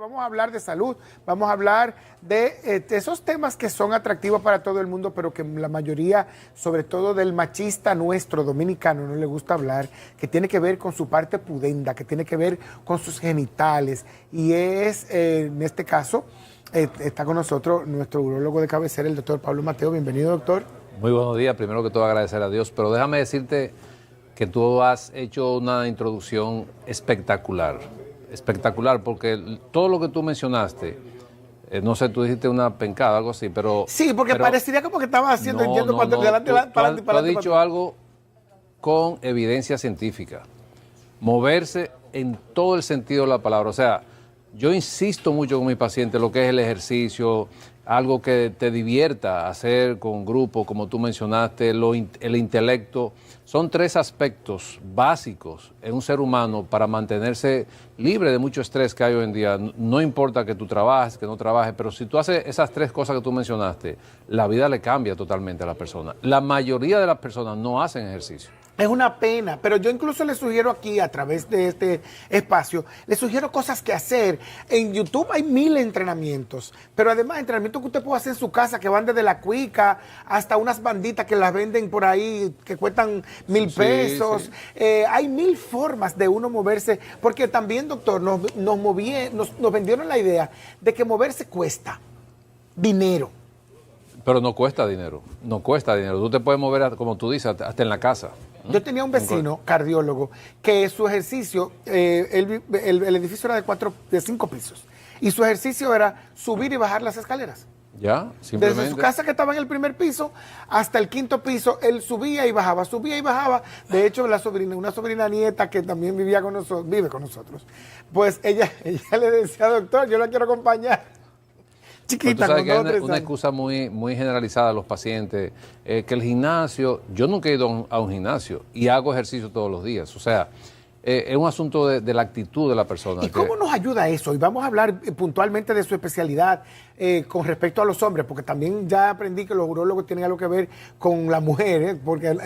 vamos a hablar de salud, vamos a hablar de esos temas que son atractivos para todo el mundo, pero que la mayoría, sobre todo del machista nuestro dominicano, no le gusta hablar, que tiene que ver con su parte pudenda, que tiene que ver con sus genitales. Y es, en este caso, está con nosotros nuestro urólogo de cabecera, el doctor Pablo Mateo. Bienvenido, doctor. Muy buenos días. Primero que todo, agradecer a Dios, pero déjame decirte que tú has hecho una introducción espectacular, porque todo lo que tú mencionaste, no sé, tú dijiste una pencada, algo así, pero... Sí, porque parecería como que estaba haciendo, Tú has dicho algo con evidencia científica, moverse en todo el sentido de la palabra. O sea, yo insisto mucho con mis pacientes lo que es el ejercicio, algo que te divierta, hacer con grupo, como tú mencionaste, el intelecto. Son tres aspectos básicos en un ser humano para mantenerse libre de mucho estrés que hay hoy en día. No importa que tú trabajes, que no trabajes, pero si tú haces esas tres cosas que tú mencionaste, la vida le cambia totalmente a la persona. La mayoría de las personas no hacen ejercicio. Es una pena, pero yo incluso le sugiero aquí, a través de este espacio, le sugiero cosas que hacer. En YouTube hay 1000 entrenamientos, pero además entrenamientos que usted puede hacer en su casa, que van desde la cuica hasta unas banditas que las venden por ahí, que cuestan 1000 pesos. Sí. Hay 1000 formas de uno moverse, porque también, doctor, nos vendieron la idea de que moverse cuesta dinero. Pero no cuesta dinero, no cuesta dinero. Tú te puedes mover, como tú dices, hasta en la casa. Yo tenía un vecino cardiólogo que su ejercicio, el edificio era de 5 pisos, y su ejercicio era subir y bajar las escaleras. Ya, simplemente. Desde su casa, que estaba en el primer piso, hasta el 5º piso, él subía y bajaba, subía y bajaba. De hecho, una sobrina nieta que también vive con nosotros, pues ella le decía, doctor, yo la quiero acompañar. Chiquita, sabes que hay una excusa muy generalizada a los pacientes, que el gimnasio, yo nunca he ido a un gimnasio y hago ejercicio todos los días. O sea, es un asunto de la actitud de la persona. ¿Y cómo nos ayuda eso? Y vamos a hablar puntualmente de su especialidad con respecto a los hombres, porque también ya aprendí que los urólogos tienen algo que ver con las mujeres, porque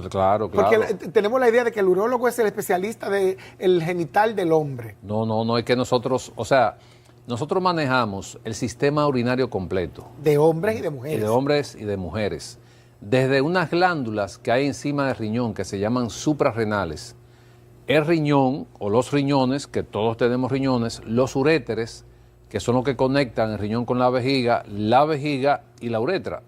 claro. Porque tenemos la idea de que el urólogo es el especialista del genital del hombre. No, es que nosotros, o sea, nosotros manejamos el sistema urinario completo. De hombres y de mujeres. De hombres y de mujeres. Desde unas glándulas que hay encima del riñón que se llaman suprarrenales. El riñón o los riñones, que todos tenemos riñones, los uréteres, que son los que conectan el riñón con la vejiga y la uretra.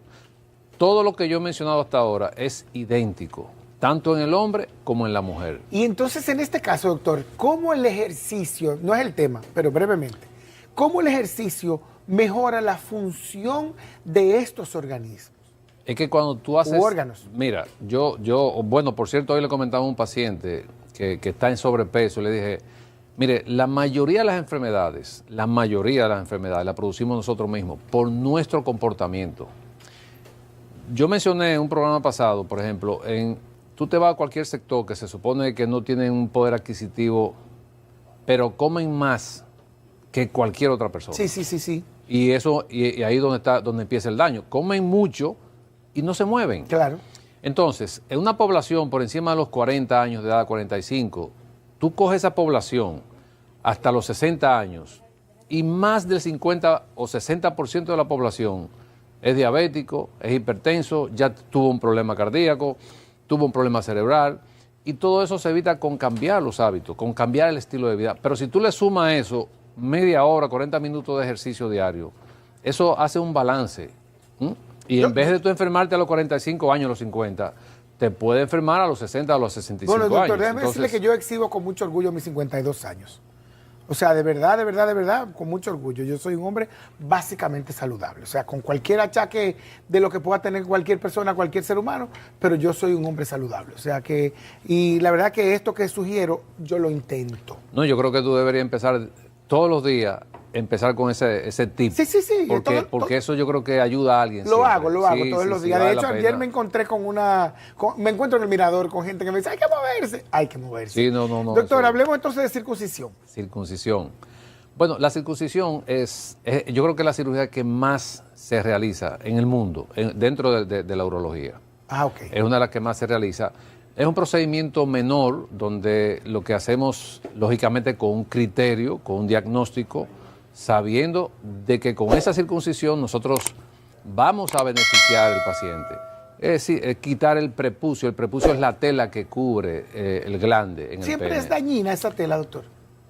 Todo lo que yo he mencionado hasta ahora es idéntico, tanto en el hombre como en la mujer. Y entonces, en este caso, doctor, ¿cómo el ejercicio, no es el tema, pero brevemente, cómo el ejercicio mejora la función de estos organismos? Es que cuando tú haces... órganos. Mira, bueno, por cierto, hoy le comentaba a un paciente que está en sobrepeso, le dije, mire, la mayoría de las enfermedades la producimos nosotros mismos por nuestro comportamiento. Yo mencioné en un programa pasado, por ejemplo, tú te vas a cualquier sector que se supone que no tienen un poder adquisitivo, pero comen más que cualquier otra persona. Sí. Y ahí donde empieza el daño. Comen mucho y no se mueven. Claro. Entonces, en una población por encima de los 40 años de edad, 45, tú coges esa población hasta los 60 años y más del 50 o 60% de la población es diabético, es hipertenso, ya tuvo un problema cardíaco, tuvo un problema cerebral, y todo eso se evita con cambiar los hábitos, con cambiar el estilo de vida. Pero si tú le sumas a eso media hora, 40 minutos de ejercicio diario, eso hace un balance. Y en vez de tú enfermarte a los 45 años, a los 50, te puede enfermar a los 60, a los 65 años. Bueno, doctor, déjeme decirle que yo exhibo con mucho orgullo mis 52 años. O sea, de verdad, con mucho orgullo. Yo soy un hombre básicamente saludable. O sea, con cualquier achaque de lo que pueda tener cualquier persona, cualquier ser humano, pero yo soy un hombre saludable. O sea que, y la verdad que esto que sugiero, yo lo intento. No, yo creo que tú deberías empezar todos los días, empezar con ese tip. Sí. Porque eso yo creo que ayuda a alguien. Lo hago todos los días. De hecho, ayer me encontré me encuentro en el mirador con gente que me dice, hay que moverse. Sí, no. Doctor, hablemos entonces de circuncisión. Circuncisión. Bueno, la circuncisión yo creo que es la cirugía que más se realiza en el mundo, dentro de la urología. Ok. Es una de las que más se realiza. Es un procedimiento menor donde lo que hacemos, lógicamente, con un criterio, con un diagnóstico, sabiendo de que con esa circuncisión nosotros vamos a beneficiar al paciente. Es decir, quitar el prepucio. El prepucio es la tela que cubre el glande en el pene. ¿Siempre es dañina esa tela, doctor?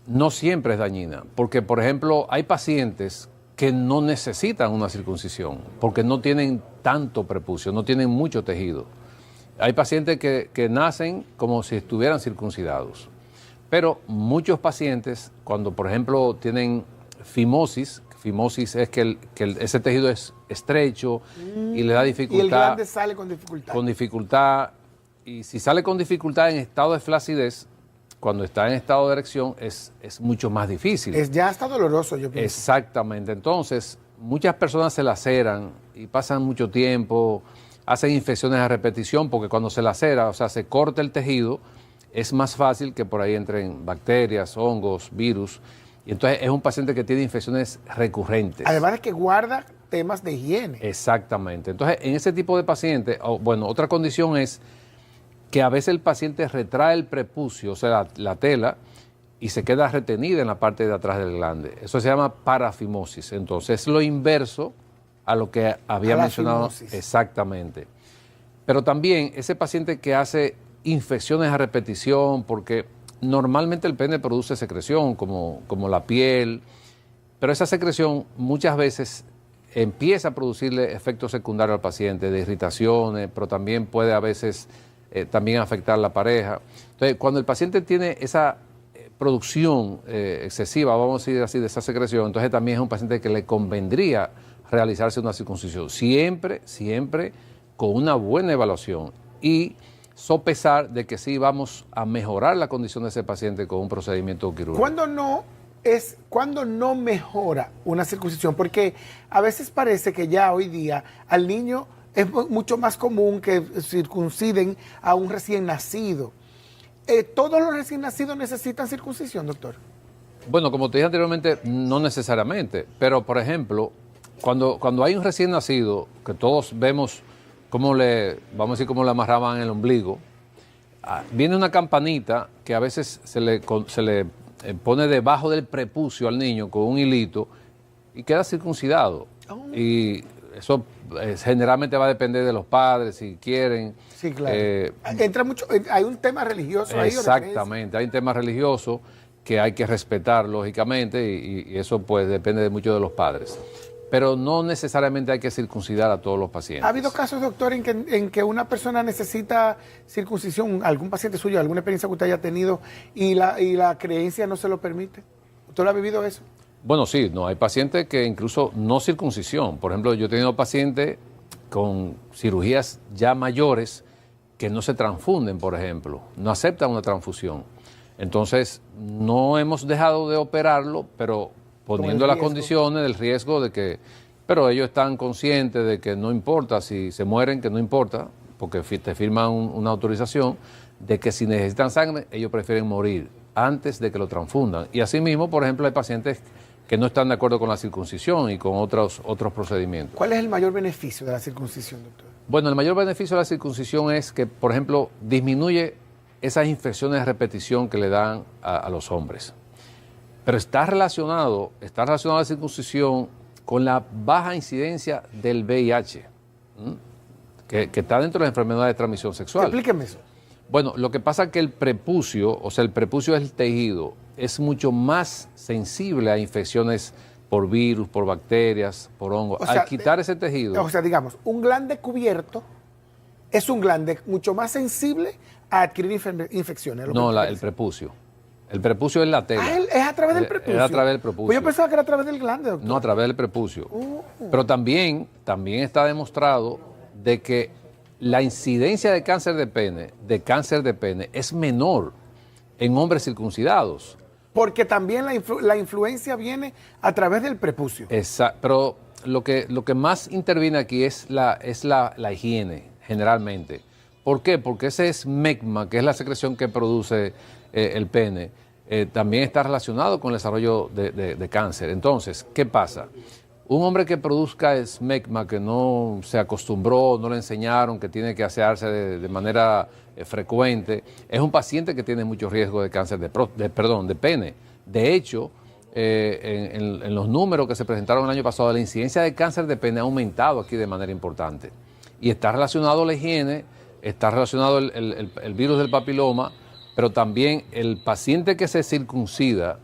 No siempre es dañina, porque, por ejemplo, hay pacientes que no necesitan una circuncisión, porque no tienen tanto prepucio, no tienen mucho tejido. Hay pacientes que nacen como si estuvieran circuncidados. Pero muchos pacientes, cuando, por ejemplo, tienen fimosis es que ese tejido es estrecho y le da dificultad. Y el glande sale con dificultad. Con dificultad. Y si sale con dificultad en estado de flacidez, cuando está en estado de erección, es mucho más difícil. Ya está doloroso, yo pienso. Exactamente. Entonces, muchas personas se laceran y pasan mucho tiempo, hacen infecciones a repetición, porque cuando se lacera, o sea, se corta el tejido, es más fácil que por ahí entren bacterias, hongos, virus. Y entonces es un paciente que tiene infecciones recurrentes. Además de que guarda temas de higiene. Exactamente. Entonces, en ese tipo de pacientes, bueno, otra condición es que a veces el paciente retrae el prepucio, o sea, la tela, y se queda retenida en la parte de atrás del glande. Eso se llama parafimosis. Entonces, es lo inverso a lo que había mencionado. Exactamente. Pero también ese paciente que hace infecciones a repetición, porque normalmente el pene produce secreción, como la piel, pero esa secreción muchas veces empieza a producirle efectos secundarios al paciente, de irritaciones, pero también puede a veces también afectar a la pareja. Entonces, cuando el paciente tiene esa producción excesiva, vamos a decir así, de esa secreción, entonces también es un paciente que le convendría realizarse una circuncisión, siempre con una buena evaluación y sopesar de que sí vamos a mejorar la condición de ese paciente con un procedimiento quirúrgico. ¿Cuándo no mejora una circuncisión? Porque a veces parece que ya hoy día al niño es mucho más común que circunciden a un recién nacido. ¿Todos los recién nacidos necesitan circuncisión, doctor? Bueno, como te dije anteriormente, no necesariamente, pero por ejemplo, cuando hay un recién nacido, que todos vemos cómo vamos a decir, cómo le amarraban el ombligo, viene una campanita que a veces se le pone debajo del prepucio al niño con un hilito y queda circuncidado. Oh. Y eso generalmente va a depender de los padres, si quieren. Sí, claro. Entra mucho, hay un tema religioso ahí. Exactamente, hay un tema religioso que hay que respetar, lógicamente, y eso pues depende de mucho de los padres. Pero no necesariamente hay que circuncidar a todos los pacientes. ¿Ha habido casos, doctor, en que una persona necesita circuncisión, algún paciente suyo, alguna experiencia que usted haya tenido y la creencia no se lo permite? ¿Usted lo ha vivido eso? Bueno, sí, no, hay pacientes que incluso no circuncisión. Por ejemplo, yo he tenido pacientes con cirugías ya mayores que no se transfunden, por ejemplo, no aceptan una transfusión. Entonces, no hemos dejado de operarlo, pero poniendo las condiciones del riesgo de que, pero ellos están conscientes de que no importa si se mueren, que no importa, porque te firman una autorización, de que si necesitan sangre, ellos prefieren morir antes de que lo transfundan. Y asimismo, por ejemplo, hay pacientes que no están de acuerdo con la circuncisión y con otros procedimientos. ¿Cuál es el mayor beneficio de la circuncisión, doctor? Bueno, el mayor beneficio de la circuncisión es que, por ejemplo, disminuye esas infecciones de repetición que le dan a los hombres. Pero está relacionado la circuncisión con la baja incidencia del VIH, que está dentro de las enfermedades de transmisión sexual. Explíqueme eso. Bueno, lo que pasa es que el prepucio, o sea, el prepucio es el tejido, es mucho más sensible a infecciones por virus, por bacterias, por hongos. Al quitar ese tejido... O sea, digamos, un glande cubierto es un glande mucho más sensible a adquirir infecciones. No, el prepucio. El prepucio es la tela. ¿Es a través del prepucio? Es a través del prepucio. Pues yo pensaba que era a través del glande, doctor. No, a través del prepucio. Pero también está demostrado de que la incidencia de cáncer de pene es menor en hombres circuncidados. Porque también la influencia viene a través del prepucio. Exacto. Pero lo que más interviene aquí es la higiene, generalmente. ¿Por qué? Porque ese esmegma, que es la secreción que produce el pene, también está relacionado con el desarrollo de cáncer. Entonces, ¿qué pasa? Un hombre que produzca esmegma, que no se acostumbró, no le enseñaron, que tiene que asearse de manera frecuente, es un paciente que tiene mucho riesgo de cáncer de pene. De hecho, en los números que se presentaron el año pasado, la incidencia de cáncer de pene ha aumentado aquí de manera importante. Y está relacionado la higiene, está relacionado el virus del papiloma, pero también el paciente que se circuncida,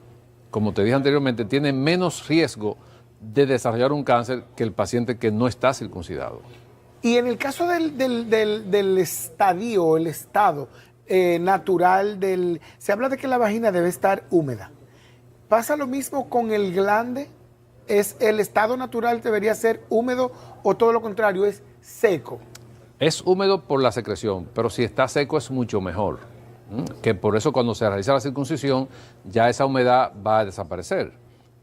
como te dije anteriormente, tiene menos riesgo de desarrollar un cáncer que el paciente que no está circuncidado. Y en el caso del estadio, el estado natural se habla de que la vagina debe estar húmeda. ¿Pasa lo mismo con el glande? ¿Es el estado natural debería ser húmedo o todo lo contrario, es seco? Es húmedo por la secreción, pero si está seco es mucho mejor. Que por eso cuando se realiza la circuncisión ya esa humedad va a desaparecer,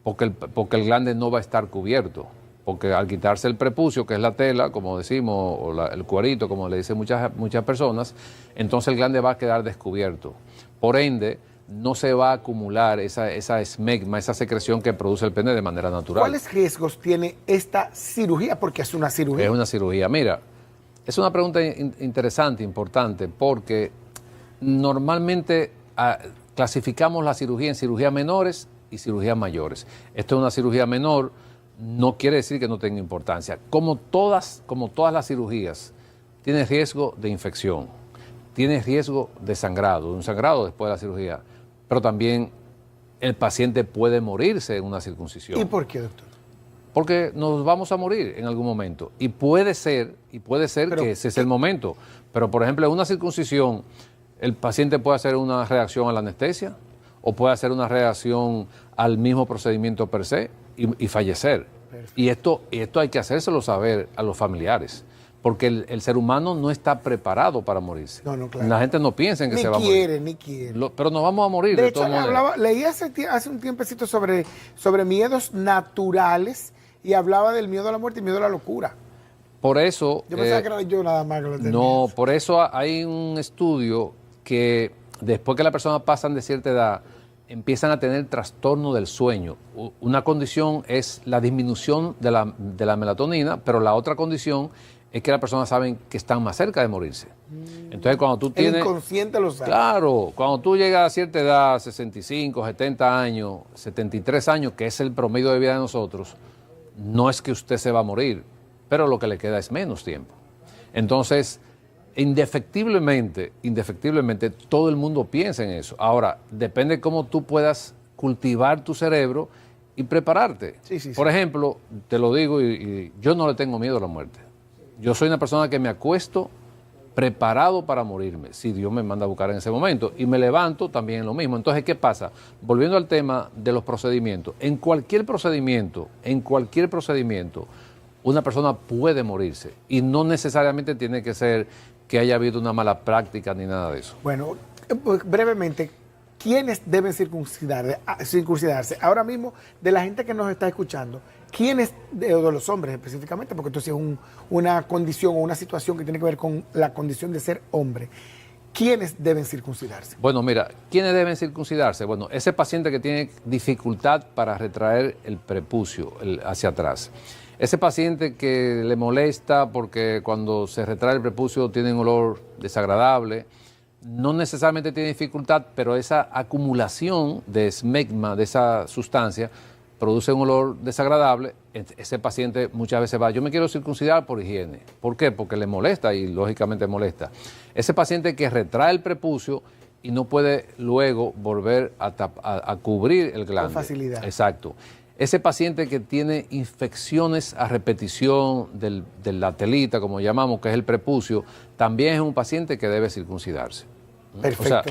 porque el glande no va a estar cubierto. Porque al quitarse el prepucio, que es la tela, como decimos, o el cuerito, como le dicen muchas personas, entonces el glande va a quedar descubierto. Por ende, no se va a acumular esa esmegma, esa secreción que produce el pene de manera natural. ¿Cuáles riesgos tiene esta cirugía? Porque es una cirugía. Es una cirugía. Mira, es una pregunta interesante, importante, porque normalmente clasificamos la cirugía en cirugías menores y cirugías mayores. Esto es una cirugía menor, no quiere decir que no tenga importancia. Como todas las cirugías, tiene riesgo de infección, tiene riesgo de sangrado, un sangrado después de la cirugía, pero también el paciente puede morirse en una circuncisión. ¿Y por qué, doctor? Porque nos vamos a morir en algún momento. Y puede ser que ese es el momento. Pero, por ejemplo, en una circuncisión, el paciente puede hacer una reacción a la anestesia o puede hacer una reacción al mismo procedimiento per se y fallecer. Perfecto. Y esto hay que hacérselo saber a los familiares. Porque el ser humano no está preparado para morirse. No, claro. La gente no piensa en que se va a morir. Ni quiere. Pero nos vamos a morir de todos hecho, modos. Leí hace un tiempecito sobre miedos naturales y hablaba del miedo a la muerte y miedo a la locura. Por eso... Yo pensaba que era yo nada más que lo tenía. No, por eso hay un estudio que después que las personas pasan de cierta edad, empiezan a tener trastorno del sueño. Una condición es la disminución de la melatonina, pero la otra condición es que las personas saben que están más cerca de morirse. Entonces, cuando tú tienes... El inconsciente lo sabe. Claro, cuando tú llegas a cierta edad, 65, 70 años, 73 años, que es el promedio de vida de nosotros, no es que usted se va a morir, pero lo que le queda es menos tiempo. Entonces, indefectiblemente, todo el mundo piensa en eso. Ahora, depende cómo tú puedas cultivar tu cerebro y prepararte. Sí. Por ejemplo, te lo digo, y yo no le tengo miedo a la muerte. Yo soy una persona que me acuesto preparado para morirme, si Dios me manda a buscar en ese momento, y me levanto también en lo mismo. Entonces, ¿qué pasa? Volviendo al tema de los procedimientos, en cualquier procedimiento, una persona puede morirse, y no necesariamente tiene que ser que haya habido una mala práctica ni nada de eso. Bueno, brevemente, ¿quiénes deben circuncidarse? Ahora mismo, de la gente que nos está escuchando, ¿quiénes, de los hombres específicamente, porque esto sí es una condición o una situación que tiene que ver con la condición de ser hombre, ¿quiénes deben circuncidarse? Bueno, mira, ¿quiénes deben circuncidarse? Bueno, ese paciente que tiene dificultad para retraer el prepucio hacia atrás. Ese paciente que le molesta porque cuando se retrae el prepucio tiene un olor desagradable, no necesariamente tiene dificultad, pero esa acumulación de esmegma, de esa sustancia, produce un olor desagradable. Ese paciente muchas veces va, yo me quiero circuncidar por higiene. ¿Por qué? Porque le molesta y lógicamente molesta. Ese paciente que retrae el prepucio y no puede luego volver a cubrir el glande. Con facilidad. Exacto. Ese paciente que tiene infecciones a repetición de la telita, como llamamos, que es el prepucio, también es un paciente que debe circuncidarse. Perfecto. O sea,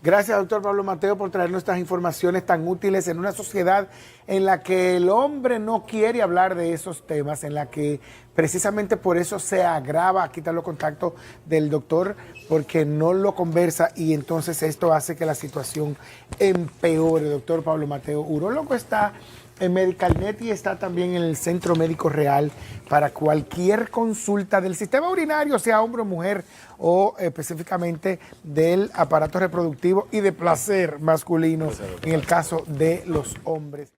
gracias, doctor Pablo Mateo, por traernos estas informaciones tan útiles en una sociedad en la que el hombre no quiere hablar de esos temas, en la que precisamente por eso se agrava, quitar los contactos del doctor, porque no lo conversa y entonces esto hace que la situación empeore. Doctor Pablo Mateo, urólogo, está en MedicalNet y está también en el Centro Médico Real para cualquier consulta del sistema urinario, sea hombre o mujer, o específicamente del aparato reproductivo y de placer masculino en el caso de los hombres.